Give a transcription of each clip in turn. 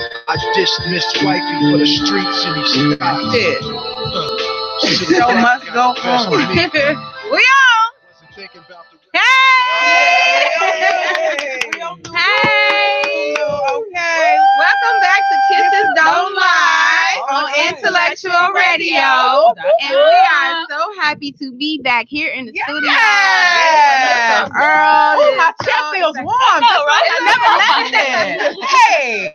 I dismissed wifey for the streets and he stopped dead. Show must go on. We on. Hey! Hey! Okay. Welcome back to Kisses Don't Lie on Intellectual Radio. And we are so happy to be back here in the studio. Yeah. Earl, Oh, my chest feels warm. I never left it.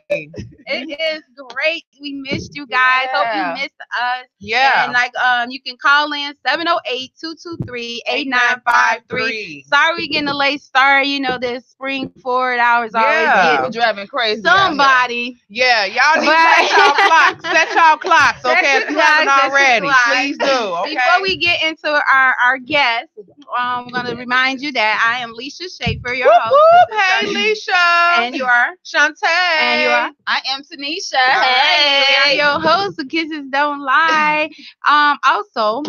Hey. It is great. We missed you guys. Hope you missed us. Yeah. And you can call in 708-223-8953. Sorry we getting a late start. You know, this spring forward hours always We're driving crazy. somebody. Yeah, y'all need to set y'all clocks. Set y'all clocks, okay? If you haven't already, please do. Okay. Before we get into our guest, I'm going to remind you that I am Leisha Schaefer, your host. Hey, Leisha. And you are? Shantae. And you are? I am Tanisha. Hey, I'm your host of Kisses Don't Lie. Also,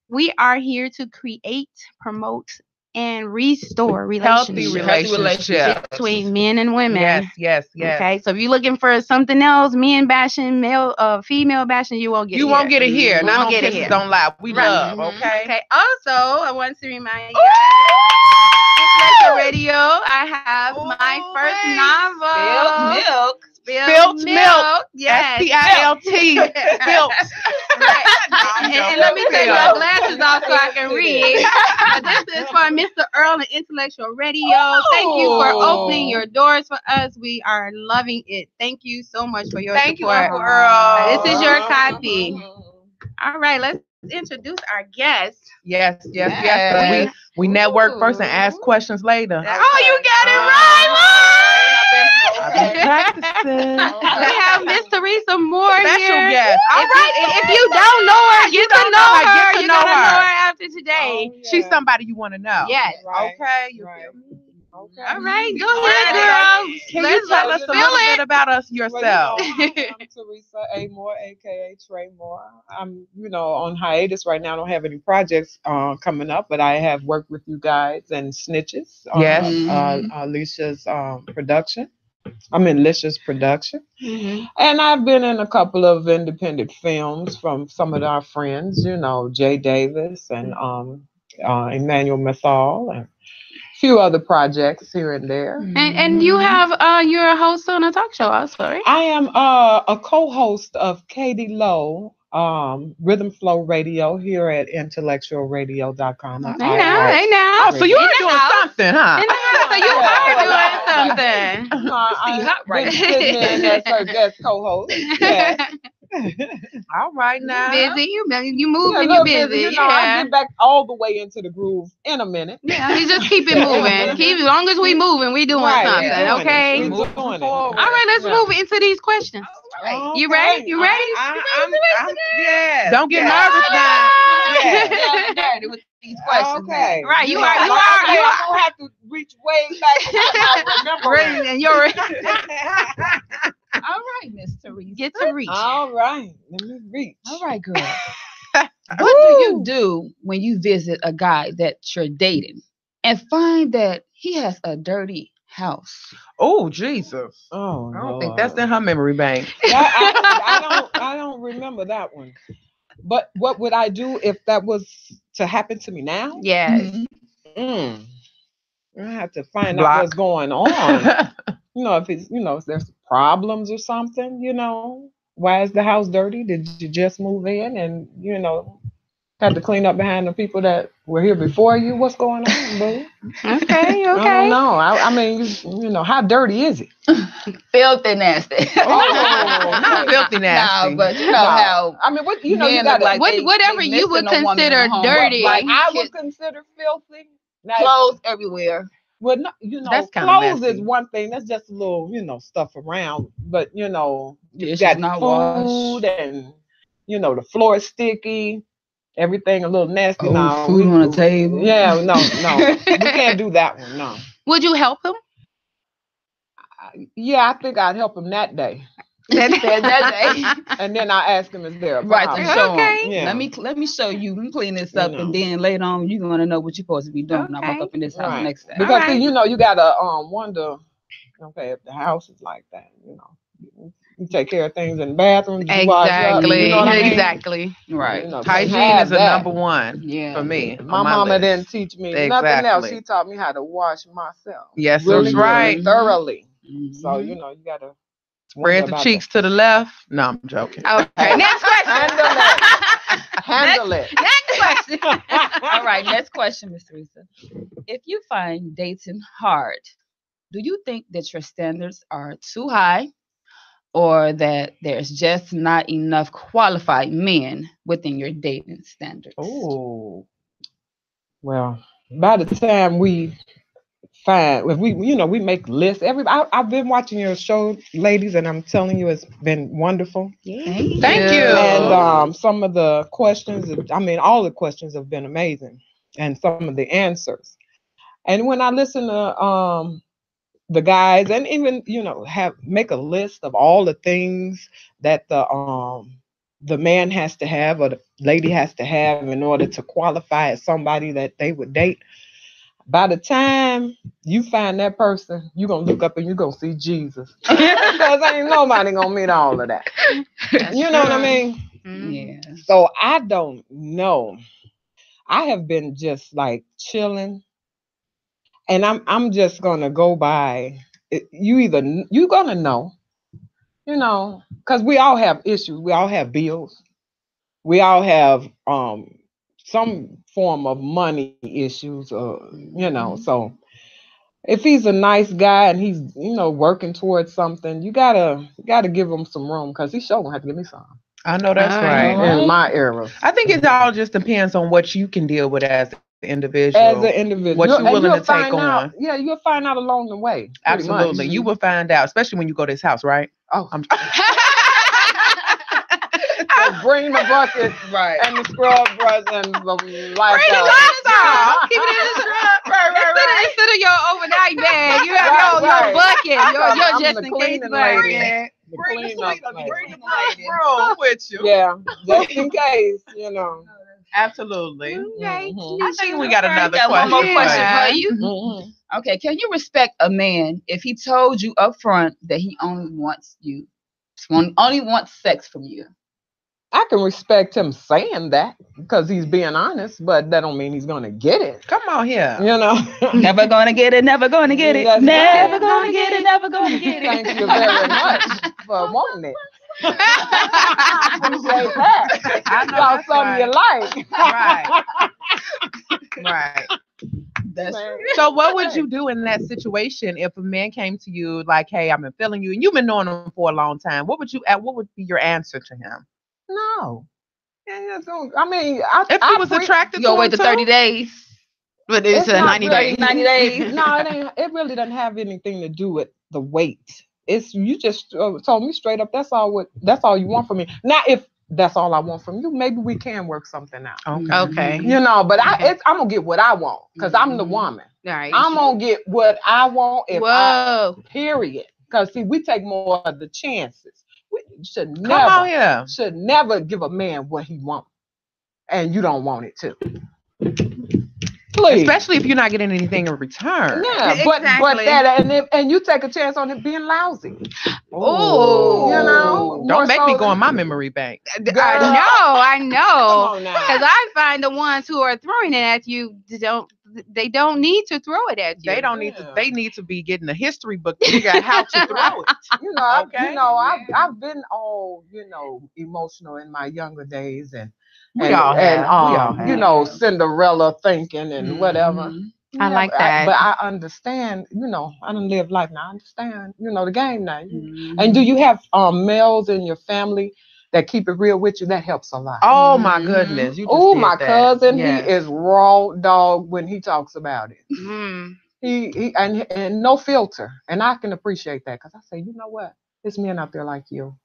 we are here to create, promote, and restore relationships between men and women. Yes. Okay, so if you're looking for something else, men bashing, female bashing, you won't get it here. Not on Kisses Don't Lie. We love, okay? Okay. Also, I want to remind you Intellectual Radio, I have my first novel. Spilt milk. Yes. SPILT. Spilt. Right. And let me take my glasses off so I can read. This is for Mr. Earl and Intellectual Radio. Thank you for opening your doors for us. We are loving it. Thank you so much for your support. Thank you, Uncle Earl. This is your copy. All right, let's introduce our guest. Yes. We network first and ask questions later. Oh, you got it right. I've been practicing. We have Miss Teresa Moore Special here. guest. All right. If you don't know her, get to know her. You're going to know her after today. She's somebody you want to know. Yes. Okay. You feel me? Okay. All right. Go ahead, girl. Can you tell us a little bit about us yourself? I'm Teresa A. Moore, a.k.a. Trey Moore. I'm, on hiatus right now. I don't have any projects coming up, but I have worked with you guys and Snitches. Yes. Alicia's production. I'm in Alicia's production. Mm-hmm. And I've been in a couple of independent films from some of our friends, Jay Davis and Emmanuel Methal and a few other projects here and there. And you have you're a host on a talk show also, right? I am a co-host of Katie Lowe, Rhythm Flow Radio here at IntellectualRadio.com. Hey now. So you are doing something, huh? So you are doing something. Right. As her guest co-host. Yeah. All right now. Busy. You moving, you busy. I'll get back all the way into the groove in a minute. Yeah, you just keep it moving. As long as we moving, we doing something, okay? We're doing it. All right, let's move into these questions. Okay. You ready? You ready? Yeah. Don't get nervous now. I'm ready with these questions. Okay. Right, you are. I'm gonna have to reach way back. Ready, and you're ready. All right, Miss Teresa. Get to reach. All right, let me reach. All right, girl. What do you do when you visit a guy that you're dating and find that he has a dirty house? Oh, Jesus. Oh, I don't think that's in her memory bank. I don't remember that one. But what would I do if that was to happen to me now? Yes. I have to find out what's going on. If it's, if there's problems or something, why is the house dirty? Did you just move in and, had to clean up behind the people that were here before you? What's going on, boo? Okay. I don't know. I mean, how dirty is it? Filthy nasty. Not filthy nasty. No, but how? I mean, what you got like whatever you would consider dirty. Like I would consider filthy. Clothes everywhere. Well, no, that's clothes messy. is one thing. That's just a little, stuff around. But you It's got not food washed. and the floor is sticky. Everything a little nasty. No, food on the table. Yeah, no, we can't do that one. No. Would you help him? Yeah, I think I'd help him that day. That day. And then I ask him, is there a Right, problem? to show Okay. him. Yeah. Let me show you. Let me clean this up, and then later on, you're gonna know what you're supposed to be doing when I walk up in this house next time. Because see, you gotta wonder, okay, if the house is like that, You take care of things in the bathroom. Exactly. You know what I mean? Exactly. Right. You know, Hygiene is the number one Yeah. for me. My on mama list. didn't teach me nothing else. Exactly. She taught me how to wash myself. Yes, really, that's right. really thoroughly. Mhm. So you know, you gotta Spread the cheeks to the left. No, I'm joking. Okay. Next question. Handle it. Next question. All right. Next question, Miss Teresa. If you find dating hard, do you think that your standards are too high, or that there's just not enough qualified men within your dating standards? Oh, well, by the time we find, if we make lists. I've been watching your show, ladies, and I'm telling you, it's been wonderful. Thank you. And some of the questions, all the questions have been amazing, and some of the answers. And when I listen to the guys, and even make a list of all the things that the man has to have or the lady has to have in order to qualify as somebody that they would date. By the time you find that person, you're going to look up and you're going to see Jesus. Because ain't nobody going to meet all of that. You know what I mean? Yeah. So I don't know. I have been just like chilling. And I'm just going to go by. You're going to know, because we all have issues. We all have bills. We all have some form of money issues, so if he's a nice guy and he's working towards something, you gotta give him some room, because he sure gonna have to give me some. I know that's right. In my era, I think it all just depends on what you can deal with as an individual. What you're willing to take on. Yeah, you'll find out along the way. Absolutely, you will find out, especially when you go to his house, right? Oh, bring the bucket, right, and the scrub brush and the light. Bring the Lysol. Keep it in the scrub. Right. Instead of your overnight bag, you have your bucket, your just in case bag. Bring the room with you. Yeah, just in case, Absolutely. Okay. I think we got another question. One more question for you. Mm-hmm. Okay, can you respect a man if he told you up front that he only wants sex from you? I can respect him saying that because he's being honest, but that don't mean he's gonna get it. Come on here. Never gonna get it, never gonna get it. Never gonna get it, never gonna get it. Thank you very much for wanting it. I appreciate that. I know something you like. Right. That's true. So what would you do in that situation if a man came to you like, hey, I've been feeling you, and you've been knowing him for a long time? What would be your answer to him? No. If he was attracted to him, wait the 30 days. But it's 90 days. 90 days. No, it really doesn't have anything to do with the weight. It's you just told me straight up. That's all you want from me. Now, if that's all I want from you, maybe we can work something out. Okay. But I'm gonna get what I want because I'm the woman. Right. I'm gonna get what I want. Period. Because see, we take more of the chances. We should never give a man what he wants, and you don't want it too. Please. Especially if you're not getting anything in return. Yeah, exactly. but that and you take a chance on it being lousy. Oh, don't make me go in my memory bank. I know. Because I find the ones who are throwing it at you they don't need to throw it at you. They don't need to. They need to be getting a history book to figure out how to throw it. I've been all emotional in my younger days and Cinderella thinking and whatever. I like that. But I understand, I don't live life now. I understand, the game now. And do you have males in your family that keep it real with you? That helps a lot. Oh my goodness. My cousin, he is raw dog when he talks about it. He and no filter. And I can appreciate that because I say, you know what? There's men out there like you.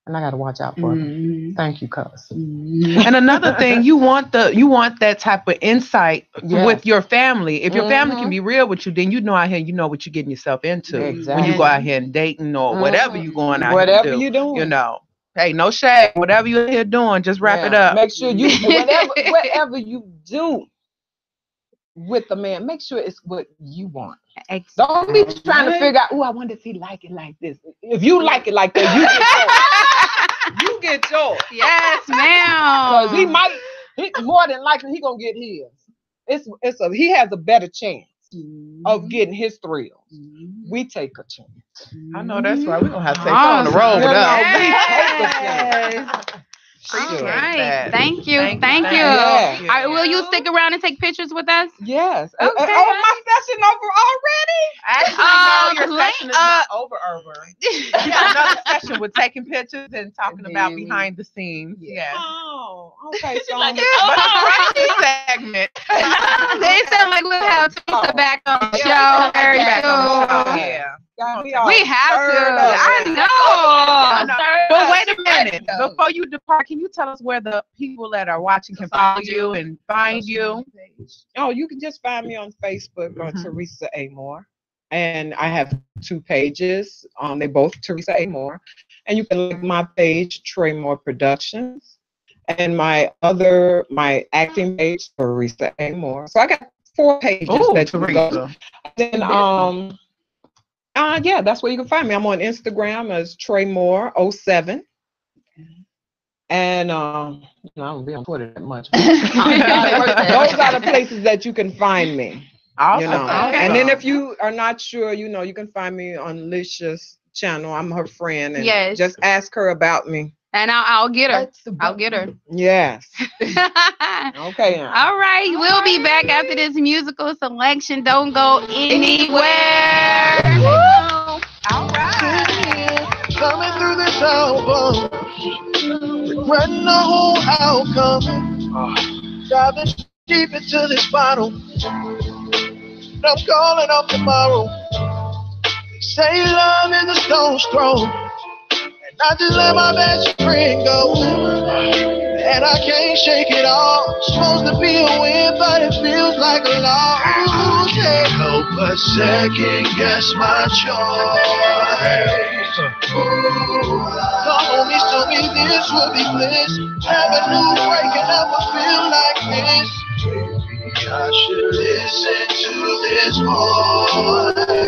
And I got to watch out for them. Thank you, cuz. And another thing, you want that type of insight with your family. If your family can be real with you, then out here, you know what you're getting yourself into. Exactly. When you go out here and dating or whatever you're going out whatever here to do. You're doing. Hey, no shade. Whatever you're here doing, just wrap it up. Make sure whatever you do with the man, make sure it's what you want. Don't be trying to figure out, oh, I wonder if he like it like this. If you like it like that, you get yours. Yes, ma'am. Because more than likely, he going to get his. He has a better chance of getting his thrills. We take a chance. I know that's right. We're going to have to take on the road with us. All right. That. Thank you. Thank you. Yeah. All right, will you stick around and take pictures with us? Yes. Okay. My session over already? Actually, no, your session is not over. We got another session with taking pictures and talking about behind the scenes. Yeah. Oh, okay. So But it's a segment. They sound like we'll have Teresa back on the show. Very Back on the show. soon. Yeah. We have to. I know. But wait a minute. Before you depart, can you tell us where the people that are watching can follow you and find you? Oh, you can just find me on Facebook on Teresa A. Moore. And I have 2 pages. They're both Teresa A. Moore. And you can like my page, Trey Moore Productions. And my acting page, Teresa A. Moore. So I got 4 pages that you can go. Then yeah, that's where you can find me. I'm on Instagram as Trey Moore 07. And I don't be on Twitter that much. Those are the places that you can find me. Awesome. You know. Okay. And then if you are not sure, you can find me on Licia's channel. I'm her friend, and just ask her about me. And I'll get her. I'll get her. Yes. Okay. All right. We'll be back after this musical selection. Don't go anywhere. All right. Coming through this album, regretting the whole outcome. Diving deep into this bottle. I'm calling up tomorrow. They say love is a stone's throw. I just let my best friend go, and I can't shake it all. Supposed to be a win, but it feels like a loss. Can't help but second guess my choice. The homies told me this would be bliss. Never knew breaking up would feel like this. Maybe I should listen to this voice.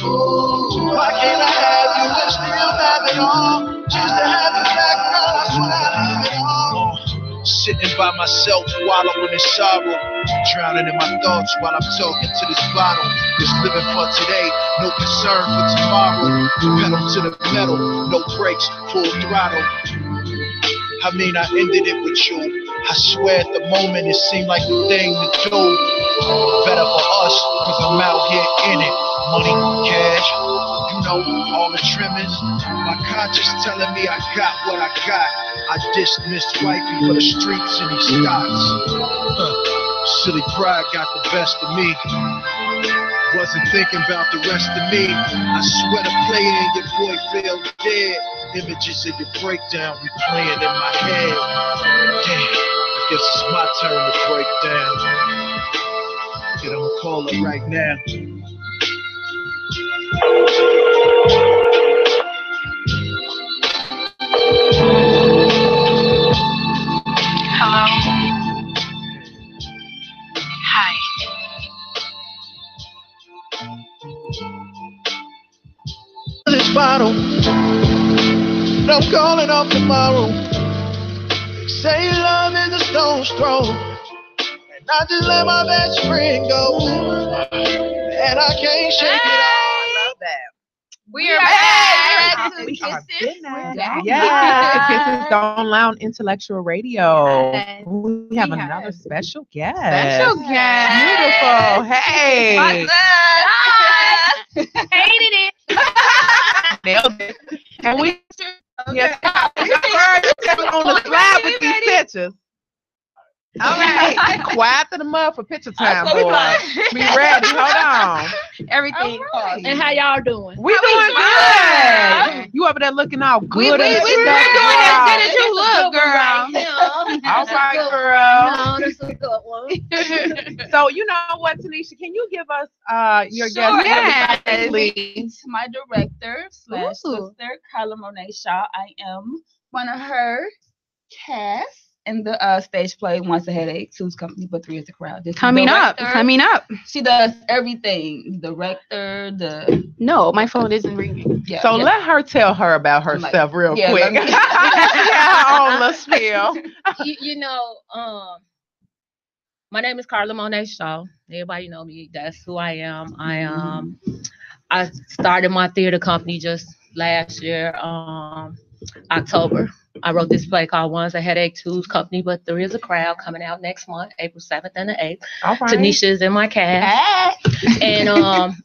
Why can't I have you and still have it all? Just to have you back, girl, that's when I leave it all. Sitting by myself, wallowing in sorrow, drowning in my thoughts while I'm talking to this bottle. Just living for today, no concern for tomorrow. Pedal to the metal, no brakes, full throttle. I mean, I ended it with you. I swear at the moment it seemed like the thing to do. Better for us, cause I'm out here in it. Money, cash, all the trimmings. My conscience telling me I got what I got. I dismissed wifey for the streets and these stocks. Silly pride got the best of me. Wasn't thinking about the rest of me. I swear the player in your boy fell dead. Images of your breakdown replaying in my head. Damn, I guess it's my turn to break down. Get on a call it right now. Hello. Hi. This bottle, I'm calling up tomorrow. They say love is a stone's throw, and I just let my best friend go, and I can't shake it all. We are back. Kisses Don't Lounge Intellectual Radio. Yes. We have another special guest. Special guest. Beautiful. Hey. Hated it. Nailed it. And we on the slide with these pictures. All right. Quiet to the mud for picture time, boy. Be ready. Hold on. Everything. Right. And how y'all doing? We doing good. You over there looking all good. We're doing as good as you look, girl. All right, girl. No, this is a good one. So you know what, Tanisha? Can you give us your Sure, guest? yes. Please. My director / sister, Carla Monet Shaw. I am one of her cast. in the stage play Once a Headache, Two's Company, but Three is the Crowd. Coming up. She does everything. Director, No, my phone isn't ringing. Yeah, so let her tell her about herself real quick. On the spiel. You know, my name is Carla Monet Shaw. Everybody know me. That's who I am. I started my theater company just last year, October. I wrote this play called One's a Headache, Two's Company, but There Is a Crowd, coming out next month, April 7th and the 8th. All right. Tanisha is in my cast. And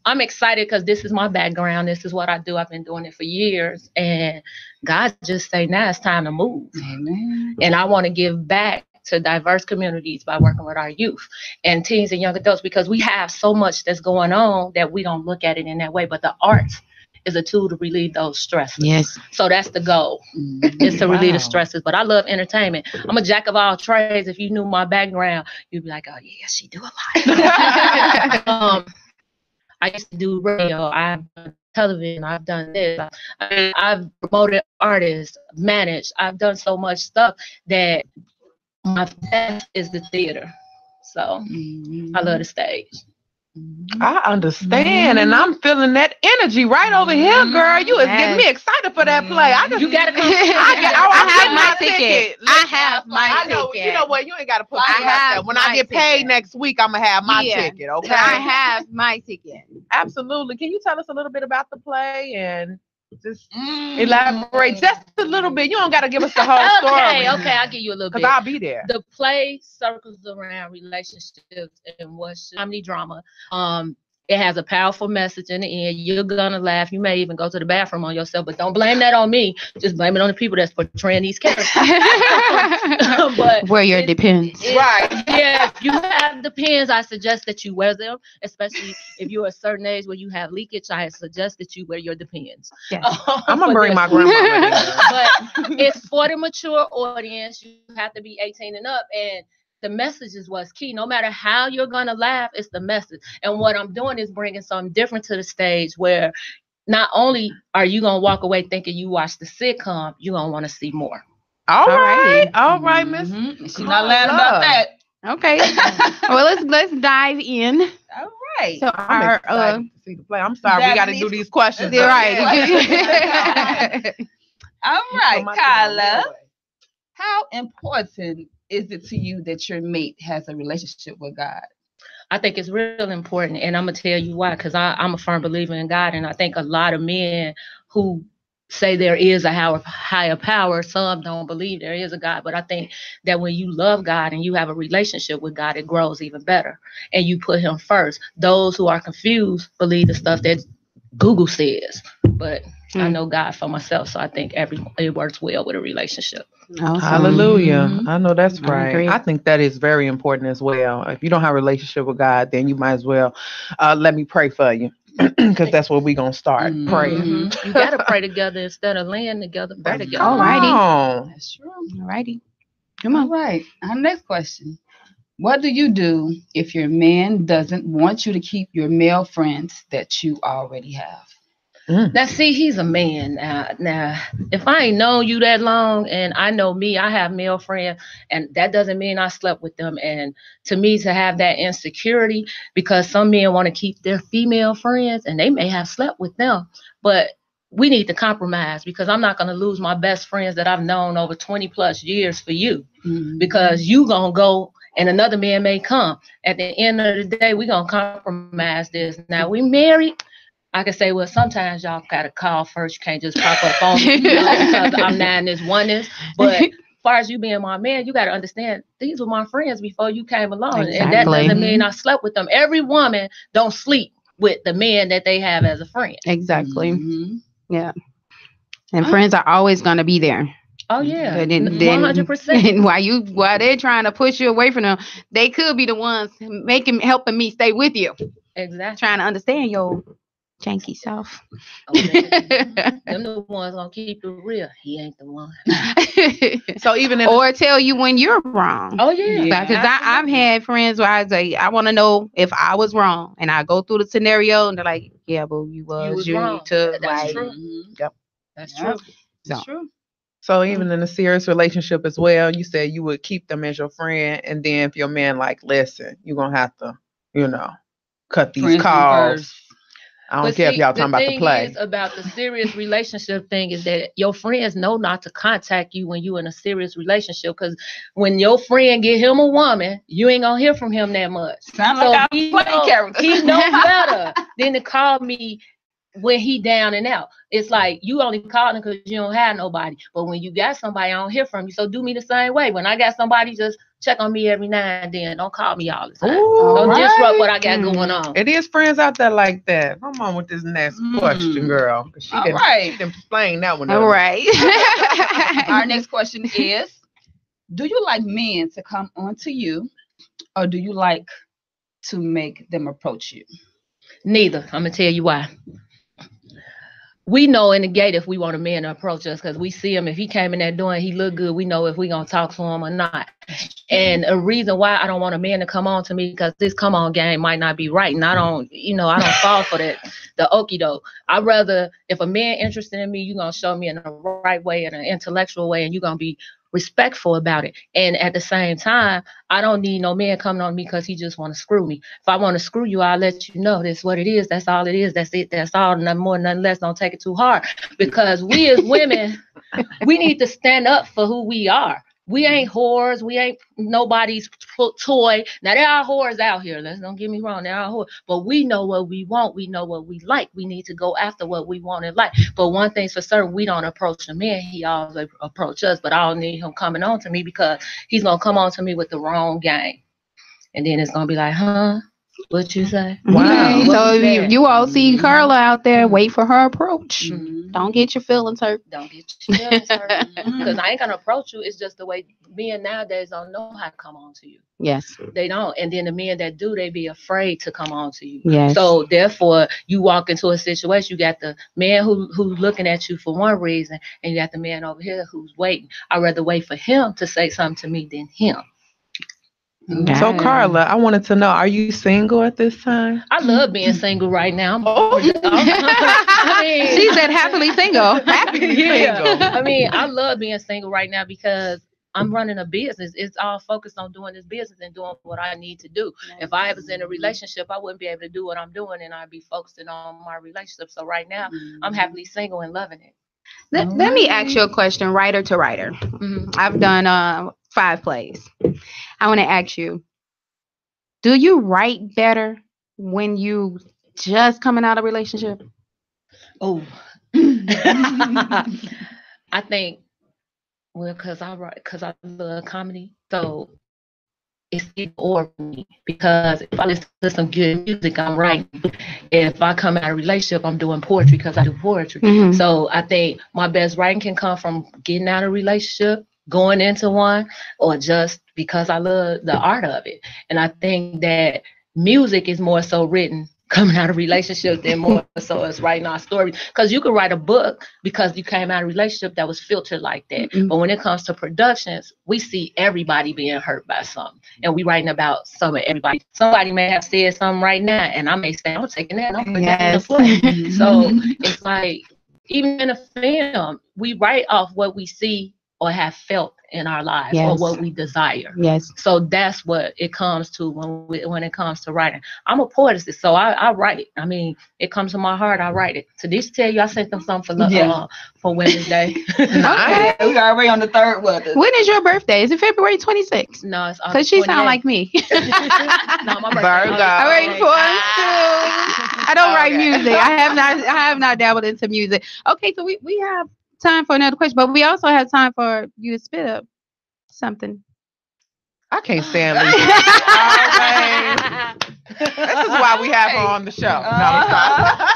I'm excited because this is my background. This is what I do. I've been doing it for years. And God just say, now it's time to move. Amen. And I want to give back to diverse communities by working with our youth and teens and young adults, because we have so much that's going on that we don't look at it in that way. But the arts is a tool to relieve those stresses. Yes. So that's the goal, is to relieve the stresses. But I love entertainment. I'm a jack of all trades. If you knew my background, you'd be like, oh yeah, she do a lot. I used to do radio. I've done television. I've done this. I've promoted artists, managed. I've done so much stuff that my best is the theater. So I love the stage. I understand, and I'm feeling that energy right over here, girl. You is getting me excited for that play. You gotta come. I have my ticket. I have my ticket. You know what? You ain't gotta put me out there. When I get paid next week, I'm gonna have my ticket. Okay. I have my ticket. Absolutely. Can you tell us a little bit about the play and just elaborate just a little bit? You don't gotta give us the whole story. Okay, I'll give you a little bit. Because I'll be there. The play circles around relationships and what's comedy drama. It has a powerful message in the end. You're gonna laugh. You may even go to the bathroom on yourself, but don't blame that on me. Just blame it on the people that's portraying these characters. But wear your Depends. Right. Yeah. If you have Depends, I suggest that you wear them, especially if you're a certain age where you have leakage. I suggest that you wear your Depends. Yes. I'm gonna bring my grandma. But it's for the mature audience. You have to be 18 and up, and the message is what's key. No matter how you're going to laugh, it's the message. And what I'm doing is bringing something different to the stage, where not only are you going to walk away thinking you watched the sitcom, you're going to want to see more. All right, Miss. She's not laughing about that. Okay. Well, let's dive in. All right. So I'm excited to see the play. I'm sorry, we got to do these questions. Right. All right, Kyla. How important is it to you that your mate has a relationship with God? I think it's real important, and I'm going to tell you why, because I'm a firm believer in God, and I think a lot of men who say there is a higher power, some don't believe there is a God, but I think that when you love God and you have a relationship with God, it grows even better, and you put him first. Those who are confused believe the stuff that Google says, but I know God for myself, so I think it works well with a relationship. Awesome. Hallelujah. I know that's right. I think that is very important as well. If you don't have a relationship with God, then you might as well let me pray for you, because that's where we're going to start praying. You got to pray together instead of laying together. Pray together. All righty. That's true. All righty. Come on. All right. Our next question. What do you do if your man doesn't want you to keep your male friends that you already have? Now, see, he's a man. Now, if I ain't known you that long, and I know me, I have male friends, and that doesn't mean I slept with them. And to me, to have that insecurity, because some men want to keep their female friends, and they may have slept with them, but we need to compromise, because I'm not going to lose my best friends that I've known over 20 plus years for you, because you going to go and another man may come. At the end of the day, we're going to compromise this. Now, we married. I can say, well, sometimes y'all got to call first. You can't just pop up on me, because I'm not in this oneness. But as far as you being my man, you got to understand, these were my friends before you came along. Exactly. And that doesn't mean I slept with them. Every woman don't sleep with the man that they have as a friend. Exactly. Yeah. And friends are always going to be there. Oh yeah, 100%. And while they're trying to push you away from them, they could be the ones helping me stay with you. Exactly. Trying to understand your janky self. Them the ones gonna keep it real. He ain't the one. So even or tell you when you're wrong. Oh yeah. Because I've had friends where I say, I want to know if I was wrong, and I go through the scenario, and they're like, yeah, but you was wrong. That's true. Yep. That's true. That's true. So even in a serious relationship as well, you said you would keep them as your friend, and then if your man like, listen, you're gonna have to, cut these Friends calls. first. I don't care if y'all talking about the play. The thing is about the serious relationship thing is that your friends know not to contact you when you're in a serious relationship, because when your friend get him a woman, you ain't gonna hear from him that much. Sound like he know better than to call me when he down and out. It's like you only calling because you don't have nobody. But when you got somebody, I don't hear from you. So do me the same way. When I got somebody, just check on me every now and then. Don't call me all the time. Don't disrupt what I got going on. It is friends out there like that. Come on with this next question, girl. She didn't explain that one. All right. Our next question is, do you like men to come on to you, or do you like to make them approach you? Neither. I'm going to tell you why. We know in the gate if we want a man to approach us, because we see him. If he came in that door and he look good, we know if we gonna talk to him or not. And a reason why I don't want a man to come on to me, because this come on game might not be right, and I don't fall for that, the okie doke. I'd rather, if a man interested in me, you gonna show me in the right way, in an intellectual way, and you gonna be respectful about it. And at the same time, I don't need no man coming on me because he just want to screw me. If I want to screw you, I'll let you know this what it is. That's all it is. That's it. That's all. Nothing more, nothing less. Don't take it too hard, because we as women, we need to stand up for who we are. We ain't whores. We ain't nobody's toy. Now, there are whores out here. Don't get me wrong. There are whores. But we know what we want. We know what we like. We need to go after what we want and like. But one thing's for certain, we don't approach the man. He always approach us. But I don't need him coming on to me, because he's going to come on to me with the wrong game. And then it's going to be like, huh? What you say? Wow. So if you all see Carla out there, wait for her approach. Don't get your feelings hurt. Don't get your feelings hurt. Because I ain't going to approach you. It's just the way men nowadays don't know how to come on to you. Yes. They don't. And then the men that do, they be afraid to come on to you. Yes. So therefore, you walk into a situation, you got the man who's looking at you for one reason, and you got the man over here who's waiting. I'd rather wait for him to say something to me than him. So Carla, I wanted to know, are you single at this time? I love being single right now. She said happily single. Happily single. I mean, I love being single right now because I'm running a business. It's all focused on doing this business and doing what I need to do. If I was in a relationship, I wouldn't be able to do what I'm doing, and I'd be focusing on my relationship. So right now, I'm happily single and loving it. Let me ask you a question, writer to writer. I've done 5 plays. I want to ask you, do you write better when you just coming out of a relationship? Oh, I think, well, because I love comedy, so it's either or for me. Because if I listen to some good music, I'm writing. If I come out of a relationship, I'm doing poetry because I do poetry. So I think my best writing can come from getting out of a relationship, going into one, or just because I love the art of it. And I think that music is more so written coming out of relationships than more so as writing our stories. Because you can write a book because you came out of a relationship that was filtered like that. But when it comes to productions, we see everybody being hurt by something. And we writing about some of everybody. Somebody may have said something right now, and I may say, I'm taking that and I'm putting that in the play. So it's like, even in a film, we write off what we see or have felt in our lives, or what we desire. So that's what it comes to when it comes to writing. I'm a poetess, so I write. I mean, it comes to my heart, I write it. To this tell you, I sent them something for Women's Day. Okay. We are already on the 3rd. When is your birthday? Is it February 26th? No, it's because she sound like me. No, my birthday. Virgo. I don't write music. I have not dabbled into music. Okay, so we have time for another question, but we also have time for you to spit up something. I can't stand Lisa. This is why we have her on the show.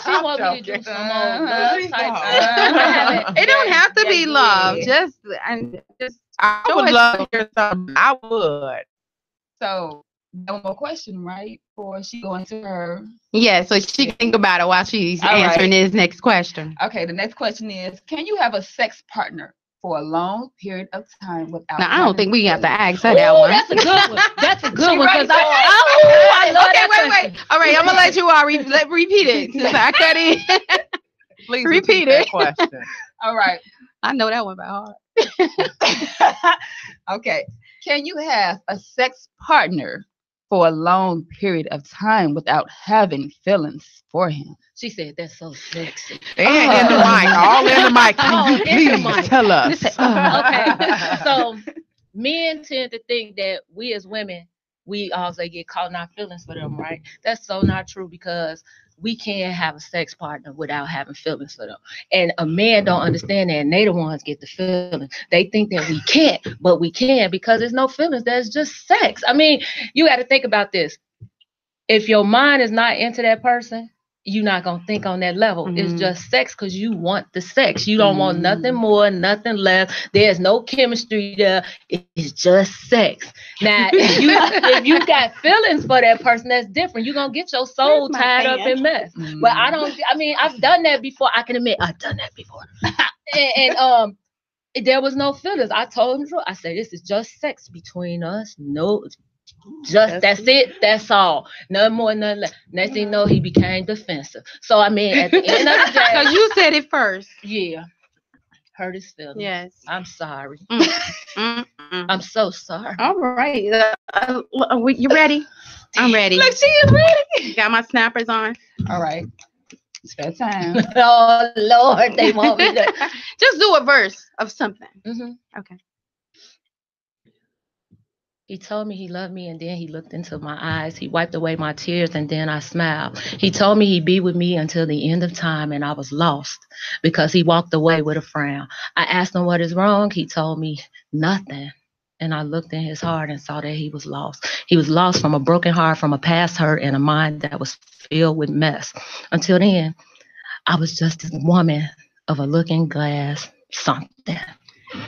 She wants me to do some more love type. It don't have to be love. I would love to hear something. I would. So, one more question, right? Before she go into her. Yeah, so she can think about it while she's answering this next question. Okay, the next question is, can you have a sex partner for a long period of time without? Now, I don't think we have to ask her that one. That's a good one. That's a good one. I love wait. All right, I'm going to let you all repeat it. Since I cut in. Please repeat it. Question. All right. I know that one by heart. Okay. Can you have a sex partner for a long period of time without having feelings for him? She said that's so sexy. And in the mic, all in the mic. Can you in the please mic. tell us? Okay. So men tend to think that we as women, we also get caught in our feelings for them, right? That's so not true, because we can't have a sex partner without having feelings for them. And a man don't understand that, and they the ones get the feelings. They think that we can't, but we can, because there's no feelings. There's just sex. I mean, you got to think about this. If your mind is not into that person, you're not going to think on that level. Mm-hmm. It's just sex because you want the sex. You don't want nothing more, nothing less. There's no chemistry there. It's just sex. Now, if you got feelings for that person, that's different. You're going to get your soul tied up in mess. Mm-hmm. But I've done that before. I can admit I've done that before. and there was no feelings. I told him, I said, this is just sex between us. No, that's it. That's all. Nothing more, nothing less. Next thing you know, he became defensive. So I mean, at the end of the day, because you said it first. Yeah, hurt his feelings. Yes, I'm sorry. I'm so sorry. All right, you ready? I'm ready. Look, she is ready. Got my snappers on. All right, it's that time. Oh Lord, they want me to just do a verse of something. Mm-hmm. Okay. He told me he loved me, and then he looked into my eyes. He wiped away my tears, and then I smiled. He told me he'd be with me until the end of time, and I was lost because he walked away with a frown. I asked him what is wrong. He told me nothing, and I looked in his heart and saw that he was lost. He was lost from a broken heart, from a past hurt, and a mind that was filled with mess. Until then, I was just a woman of a looking glass something.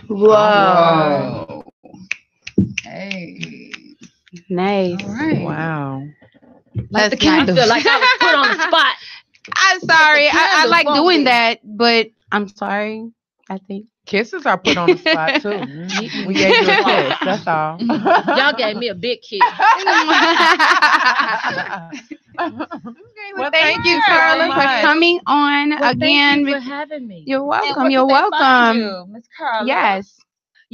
Whoa. Hey. Nice. All right. Wow. Like the candle. I feel like I was put on the spot. I'm sorry. I like doing that, but I'm sorry. I think kisses are put on the spot too. Mm-hmm. We gave you a kiss. That's all. Y'all gave me a big kiss. Well, thank you, Carla, for coming on again. Thank you for having me. You're welcome. You're welcome, Miss Carla. Yes.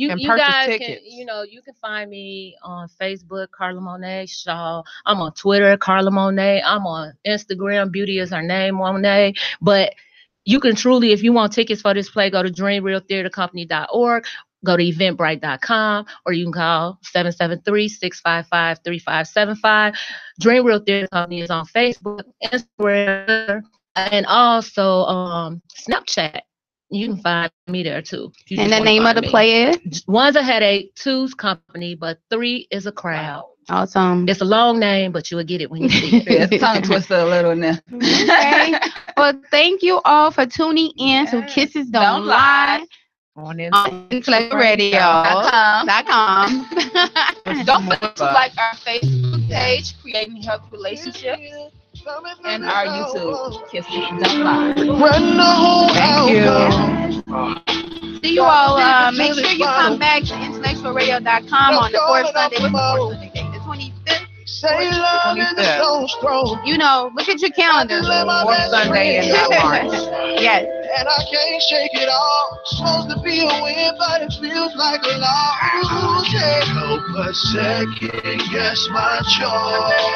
You guys can, you can find me on Facebook, Carla Monet Shaw. I'm on Twitter, Carla Monet. I'm on Instagram, Beauty is her name, Monet. But you can truly, if you want tickets for this play, go to dreamrealtheatercompany.org, go to eventbrite.com, or you can call 773-655-3575. Dream Real Theater Company is on Facebook, Instagram, and also Snapchat. You can find me there too. And the name of the play is? One's a headache, two's company, but 3 is a crowd. Awesome. It's a long name, but you'll get it when you see it. It's tongue twister a little now. Okay. Well, thank you all for tuning in to Kisses Don't Lie on IntellectualRadio.com. Don't forget to like our Facebook page, Creating Health Relationships, and our YouTube, Kisses Don't Lie. Thank you. See you all. Make sure you come back to IntellectualRadio.com on the fourth Sunday. What's the fourth Sunday date? The 25th? Look at your calendar. Fourth Sunday in March. Yes. And I can't shake it all. Supposed to be a win, but it feels like a loss. Can't help but second guess my choice.